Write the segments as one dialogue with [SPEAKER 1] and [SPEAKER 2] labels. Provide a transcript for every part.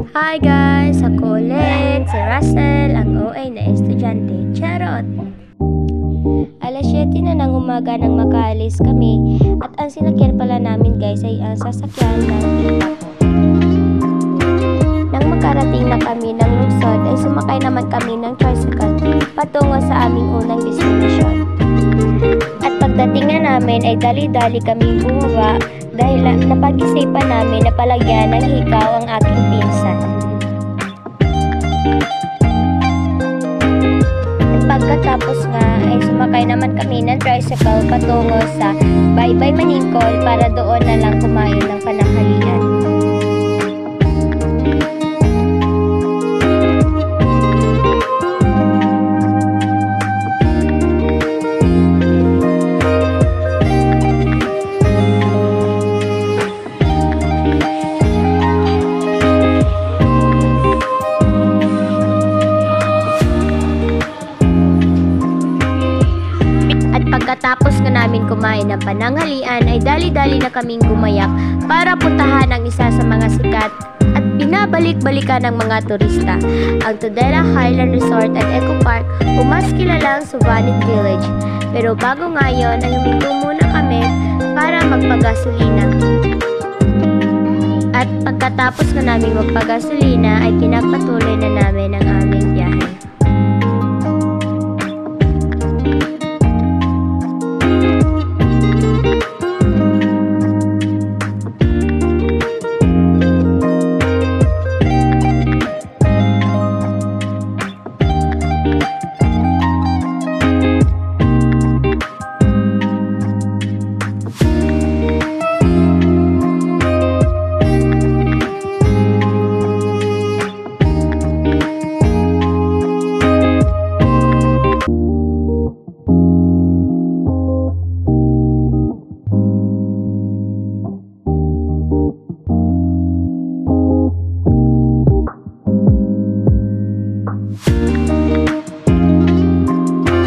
[SPEAKER 1] Hi guys! Ako ulit, si Russell, ang OA na estudyante. Charot! Alas 7 na ng umaga nang makaalis kami at ang sinakyan pala namin guys ay ang sasakyan ng tita ko. Nang makarating na kami ng lungsod ay sumakay naman kami ng tricycle patungo sa aming unang destinasyon. At pagdating na namin ay dali-dali kaming bumaba dahil napag-isipan namin na palagyan ng hikaw ang aking pinsan. At pagkatapos nga ay sumakay naman kami ng tricycle patungo sa Baybay Maningkol para doon na lang kumain ng pananghalian. Pagkatapos nga namin kumain ng pananghalian ay dali-dali na kaming gumayak para puntahan ang isa sa mga sikat at binabalik-balikan ng mga turista, ang Tudela Highland Resort at Eco Park o mas kilalang Suvanit Village. Pero bago ngayon ay huminto muna kami para magpagasolina. At pagkatapos nga namin magpagasolina ay pinagpatuloy na namin ang aming biyahe.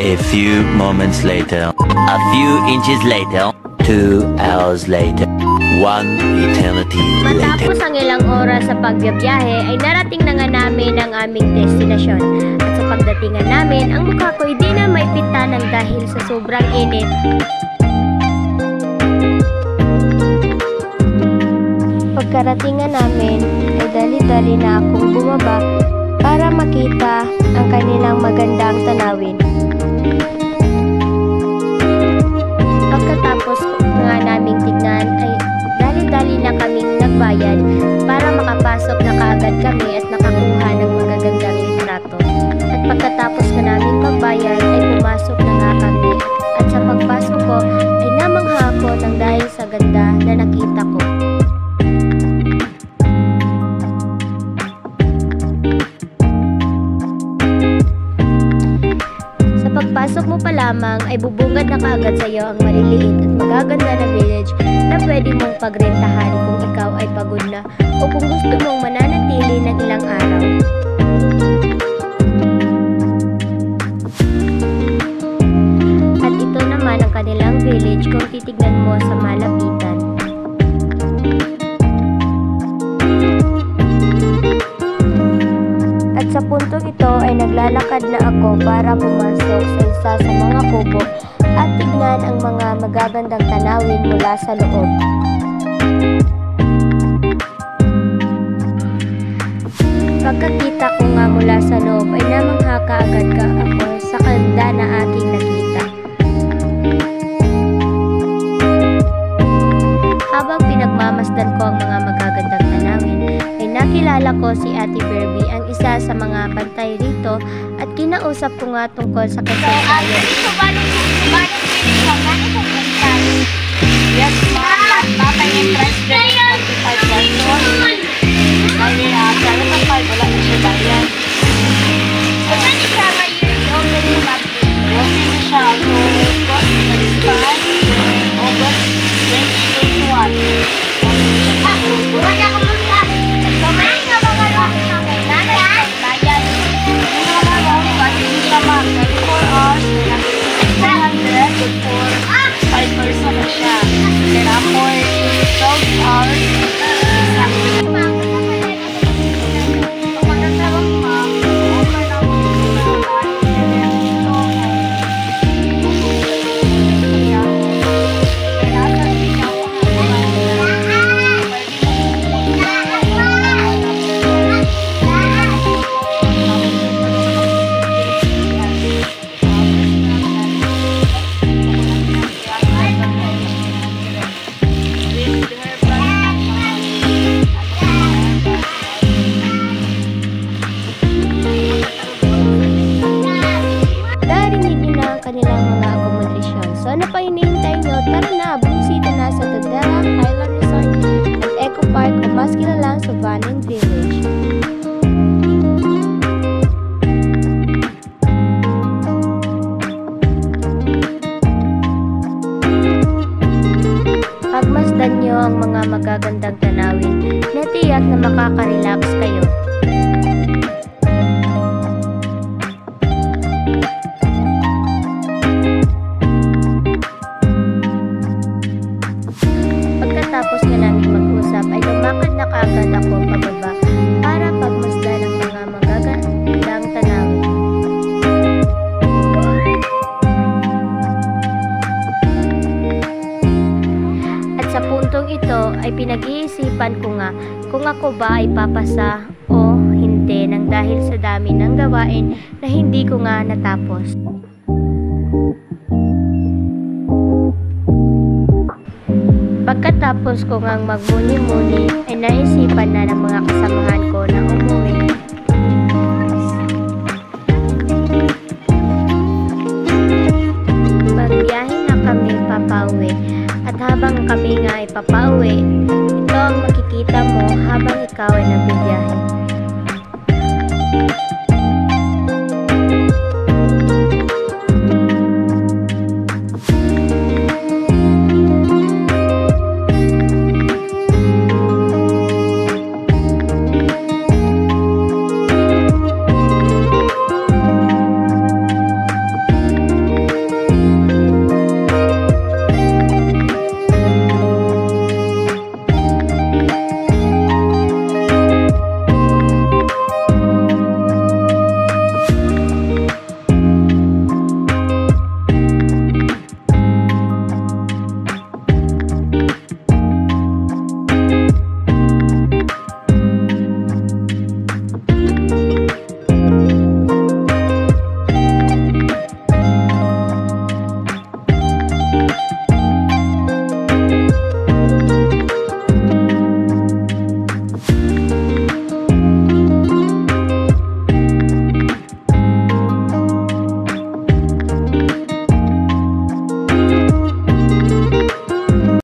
[SPEAKER 2] A few moments later, a few inches later, 2 hours later, 1 eternity later.
[SPEAKER 1] Matapos ang ilang oras sa pagbiyahe ay narating na nga namin ang aming destinasyon. At sa pagdating nga namin, ang mukha ko hindi na may pita ng dahil sa sobrang init. Pagkarating nga namin ay dali-dali na akong bumaba para makita ang kanilang magandang tanawin. Pagkatapos nga naming tignan ay dali-dali na kaming nagbayad para makapasok na kaagad kami at nakakuha ng magagandang litrato. At pagkatapos nga naming magbayad ay pumasok na nga kami at sa pagpasok ko ay namangha ako ng dahil sa ganda na nakita ko. Pagpasok mo pa lamang ay bubungad na kaagad sa iyo ang maliliit at magaganda na village na pwede mong pagrentahan kung ikaw ay pagod na o kung gusto mong mananatili ng ilang araw. At ito naman ang kanilang village kung titignan mo sa malapitan. At sa puntong ito ay naglalakad na ako para pumasok sa isa sa mga kubo at tignan ang mga magagandang tanawin mula sa loob. Pagkakita ko nga mula sa loob ay namangha kaagad ka ako sa ganda na aking nakita. Habang pinagmamasdan ko ang mga magagandang tanawin, ay nakilala ko si Ate Berby, ang isa sa mga bantay rito, at kinausap ko nga tungkol sa kasaysayan.
[SPEAKER 3] Yes, ma'am. Tatay yung president ng 25 pesos. Kaya, sana pa pa, wala na siya bayan. Okay na siya. August 2021. Wala ko mga. Kumain ka mga lang sa akin. Nanay, bayan. Hindi na lang, kasi siya ma'am. 24 hours. 300 for 5 person na siya. Then, for 12 hours,
[SPEAKER 1] abandoned village. Pagmasdan nyo ang mga magagandang tanawin, natiyak na makaka-relax kayo. Pagkatapos nga namin mag-usap ay lumakad na kaagad ako pababa para pagmasdan ang mga magagandang tanawin. At sa puntong ito ay pinag-iisipan ko nga kung ako ba ay papasa o hindi nang dahil sa dami ng gawain na hindi ko nga natapos. Pagkatapos ko ngang magmuni-muni ay naisipan na ng mga kasamahan ko na umuwi. Magbiyahe na kami papauwi at habang kami nga ay papauwi, ito ang makikita mo habang ikaw ay nagbibiyahe.